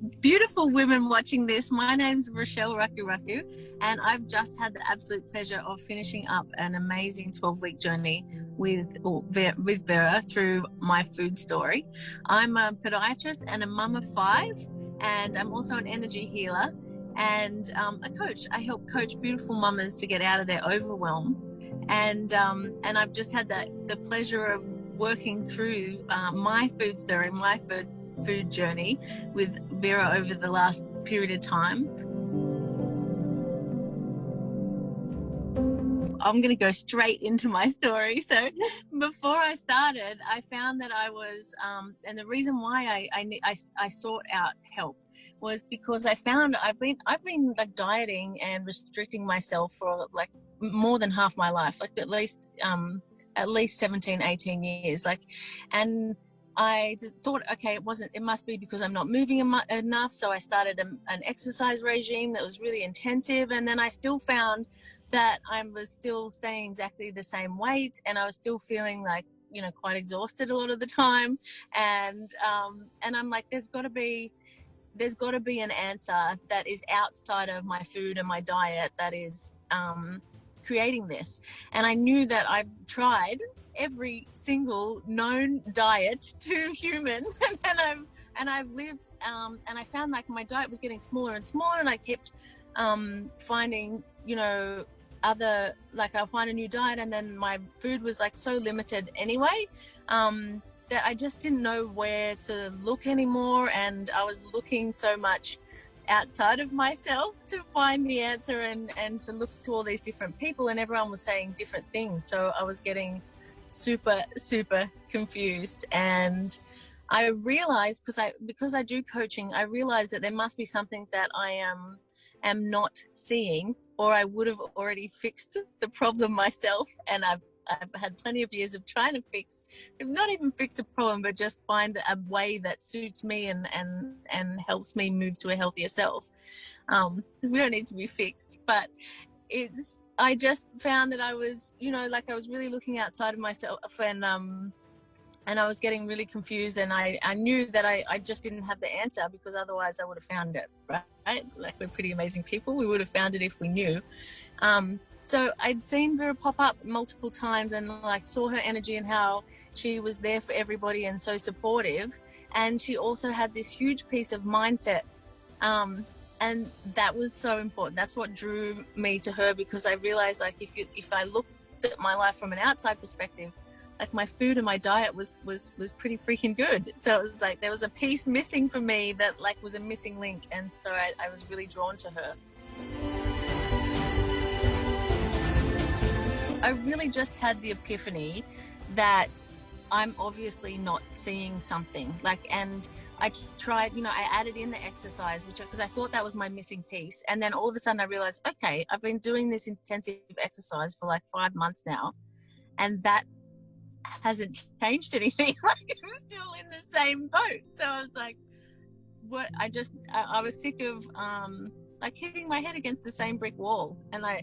beautiful women watching this. My name's Rachelle RakuRaku, and I've just had the absolute pleasure of finishing up an amazing 12-week journey with Vera through my food story. I'm a podiatrist and a mum of 5, and I'm also an energy healer and a coach. I help coach beautiful mamas to get out of their overwhelm, and I've just had the pleasure of working through my food story, my food journey with Vera over the last period of time. I'm going to go straight into my story. So before I started, I found that I was, and the reason why I sought out help was because I found I've been like dieting and restricting myself for like more than half my life, like at least 17, 18 years, and I thought, okay, it must be because I'm not moving enough. So I started an exercise regime that was really intensive. And then I still found that I was still staying exactly the same weight, and I was still feeling like, quite exhausted a lot of the time. And I'm like, there's got to be an answer that is outside of my food and my diet that is creating this. And I knew that I've tried every single known diet to human, and I've lived, and I found like my diet was getting smaller and smaller, and I kept finding, other, like I'll find a new diet, and then my food was like so limited anyway, that I just didn't know where to look anymore, and I was looking so much outside of myself to find the answer, and to look to all these different people, and everyone was saying different things. So I was getting super confused, and I realized, because I do coaching, I realized that there must be something that I am not seeing, or I would have already fixed the problem myself. And I've had plenty of years of trying to not even fix the problem, but just find a way that suits me and helps me move to a healthier self. Because we don't need to be fixed, but I just found that I was, I was really looking outside of myself, and I was getting really confused, and I knew that I just didn't have the answer, because otherwise I would have found it, right? Like, we're pretty amazing people. We would have found it if we knew. So I'd seen Vera pop up multiple times, and like saw her energy and how she was there for everybody and so supportive. And she also had this huge piece of mindset. And that was so important. That's what drew me to her, because I realized, like, if I looked at my life from an outside perspective, like my food and my diet was pretty freaking good. So it was like there was a piece missing for me that like was a missing link, and so I was really drawn to her. I really just had the epiphany that I'm obviously not seeing something, and I tried, I added in the exercise, because I thought that was my missing piece. And then all of a sudden I realized, okay, I've been doing this intensive exercise for like 5 months now, and that hasn't changed anything. Like, I'm still in the same boat. So I was like, I was sick of like hitting my head against the same brick wall. And I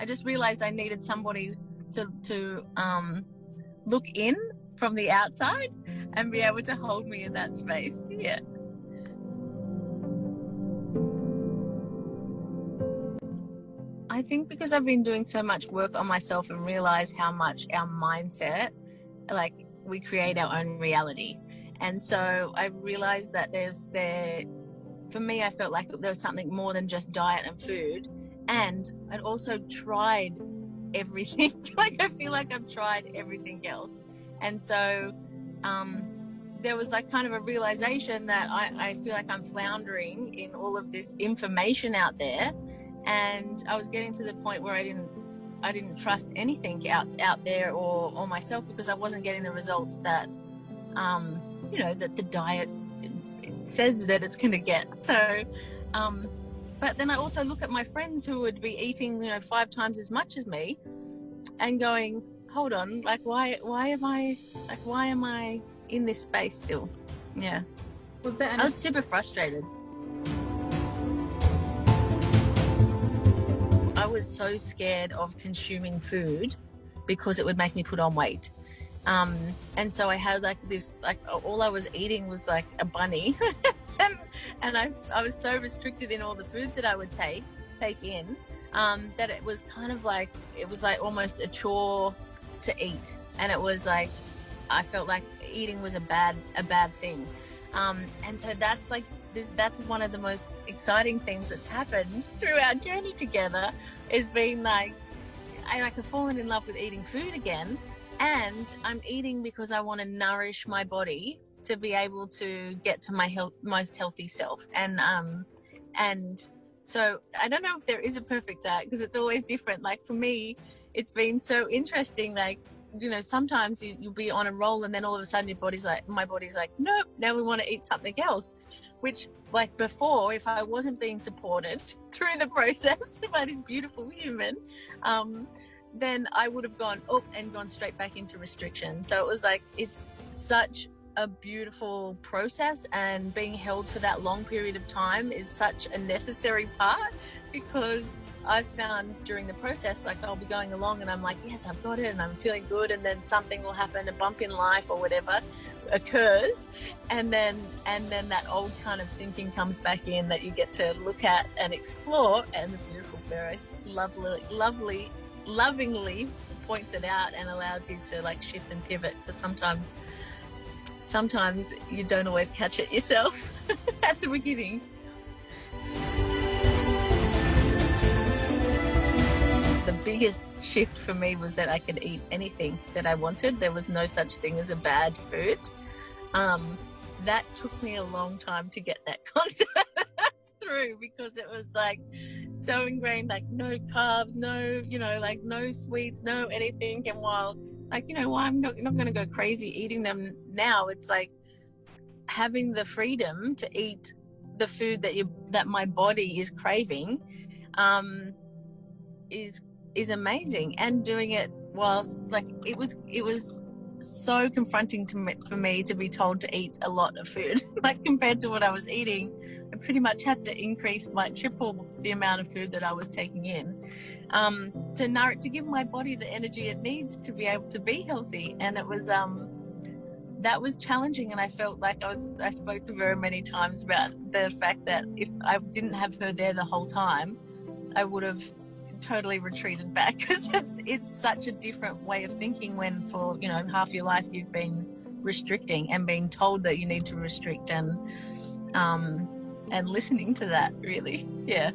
just realized I needed somebody to look in from the outside and be able to hold me in that space. Yeah. I think because I've been doing so much work on myself and realized how much our mindset, like, we create our own reality. And so I realized that for me, I felt like there was something more than just diet and food. And I'd also tried everything. Like, I feel like I've tried everything else. And so there was like kind of a realization that I feel like I'm floundering in all of this information out there. And I was getting to the point where I didn't trust anything out there or myself, because I wasn't getting the results that, that the diet says that it's going to get. So, but then I also look at my friends who would be eating, 5 times as much as me, and going, hold on, like, why am I in this space still? Yeah. I was super frustrated. I was so scared of consuming food because it would make me put on weight. And so I had like this, like, all I was eating was like a bunny and I was so restricted in all the foods that I would take in, that it was kind of like, it was like almost a chore to eat, and it was like I felt like eating was a bad thing, and so that's like that's one of the most exciting things that's happened through our journey together, is being like I've fallen in love with eating food again, and I'm eating because I want to nourish my body to be able to get to my most healthy self. And so I don't know if there is a perfect diet, because it's always different. Like for me, it's been so interesting. Like, you know, sometimes you'll be on a roll, and then all of a sudden my body's like, nope, now we want to eat something else. Which, like before, if I wasn't being supported through the process by this beautiful human, then I would have gone up and gone straight back into restriction. So it was like, it's such a beautiful process, and being held for that long period of time is such a necessary part, because I've found during the process, like I'll be going along and I'm like, yes, I've got it and I'm feeling good, and then something will happen, a bump in life or whatever occurs, and then that old kind of thinking comes back in that you get to look at and explore, and the beautiful Vera lovingly points it out and allows you to like shift and pivot, because sometimes you don't always catch it yourself at the beginning. The biggest shift for me was that I could eat anything that I wanted. There was no such thing as a bad food. That took me a long time to get that concept through, because it was like so ingrained, like no carbs, no, you know, like no sweets, no anything. And while like, you know, well, I'm not going to go crazy eating them now, it's like having the freedom to eat the food that my body is craving, is amazing. And doing it whilst like it was so confronting for me to be told to eat a lot of food. Like compared to what I was eating, I pretty much had to increase triple the amount of food that I was taking in, to give my body the energy it needs to be able to be healthy. And it was that was challenging, and I felt like I spoke to Vera many times about the fact that if I didn't have her there the whole time, I would have totally retreated back, because it's such a different way of thinking when for, you know, half your life you've been restricting and being told that you need to restrict, and listening to that, really. Yeah.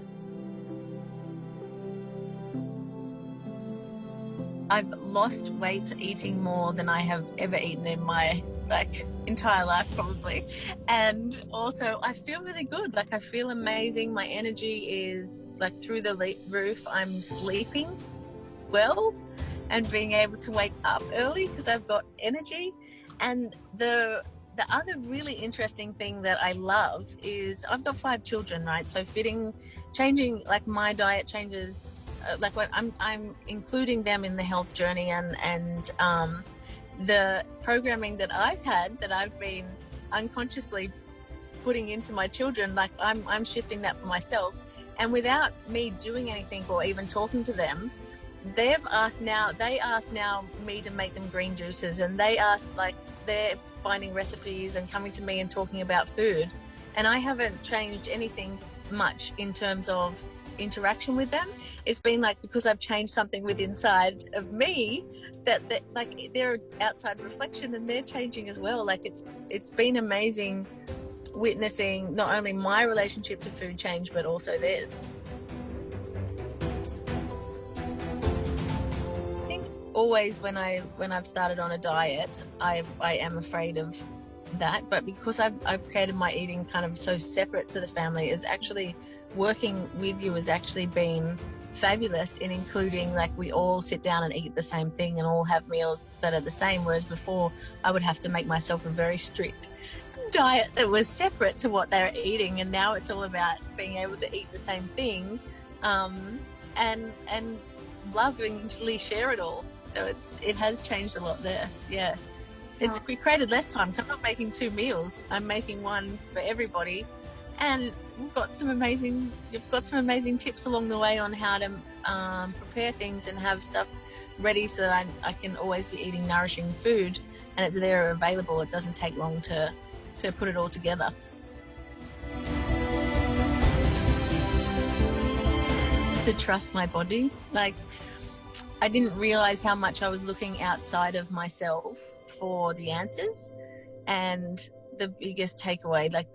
I've lost weight eating more than I have ever eaten in my entire life probably, and also I feel really good. Like I feel amazing. My energy is like through the roof. I'm sleeping well and being able to wake up early because I've got energy. And the other really interesting thing that I love is I've got 5 children, right? So changing like my diet changes, like what I'm including them in the health journey, and the programming that I've had, that I've been unconsciously putting into my children, like I'm shifting that for myself. And without me doing anything or even talking to them, they ask now me to make them green juices, and they're finding recipes and coming to me and talking about food. And I haven't changed anything much in terms of interaction with them. It's been like, because I've changed something within inside of me, that like they're outside reflection and they're changing as well. Like it's been amazing witnessing not only my relationship to food change, but also theirs. I think always when I've started on a diet, I am afraid of that, but because I've created my eating kind of so separate to the family, is actually working with you has actually been fabulous in including, like, we all sit down and eat the same thing and all have meals that are the same, whereas before I would have to make myself a very strict diet that was separate to what they're eating, and now it's all about being able to eat the same thing, and lovingly share it all. So it has changed a lot there. Yeah. It's created less time, because I'm not making 2 meals. I'm making one for everybody. And you've got some amazing tips along the way on how to prepare things and have stuff ready so that I can always be eating nourishing food, and it's there available. It doesn't take long to put it all together. to trust my body. Like, I didn't realize how much I was looking outside of myself for the answers. And the biggest takeaway, like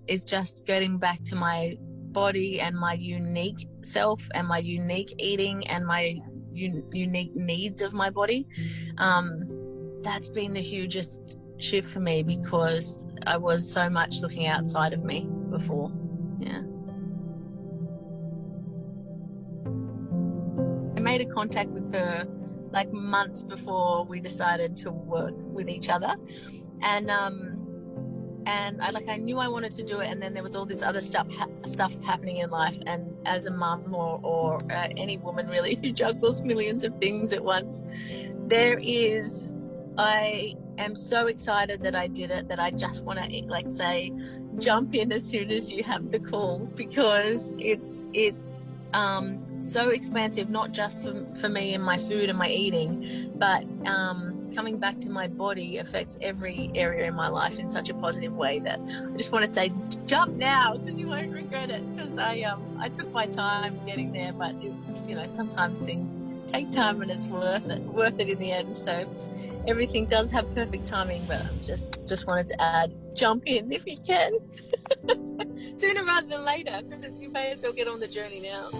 is just getting back to my body and my unique self and my unique eating and my unique needs of my body. That's been the hugest shift for me, because I was so much looking outside of me before. Yeah. I made a contact with her like months before we decided to work with each other, and I knew I wanted to do it, and then there was all this other stuff happening in life. And as a mum or any woman really who juggles millions of things at once, I am so excited that I did it, that I just want to say jump in as soon as you have the call, because it's so expansive, not just for me and my food and my eating, but coming back to my body affects every area in my life in such a positive way that I just want to say jump now, because you won't regret it. Because I took my time getting there, but it's, sometimes things take time, and it's worth it in the end. So everything does have perfect timing, but just wanted to add, jump in if you can. Sooner rather than later, because you may as well get on the journey now.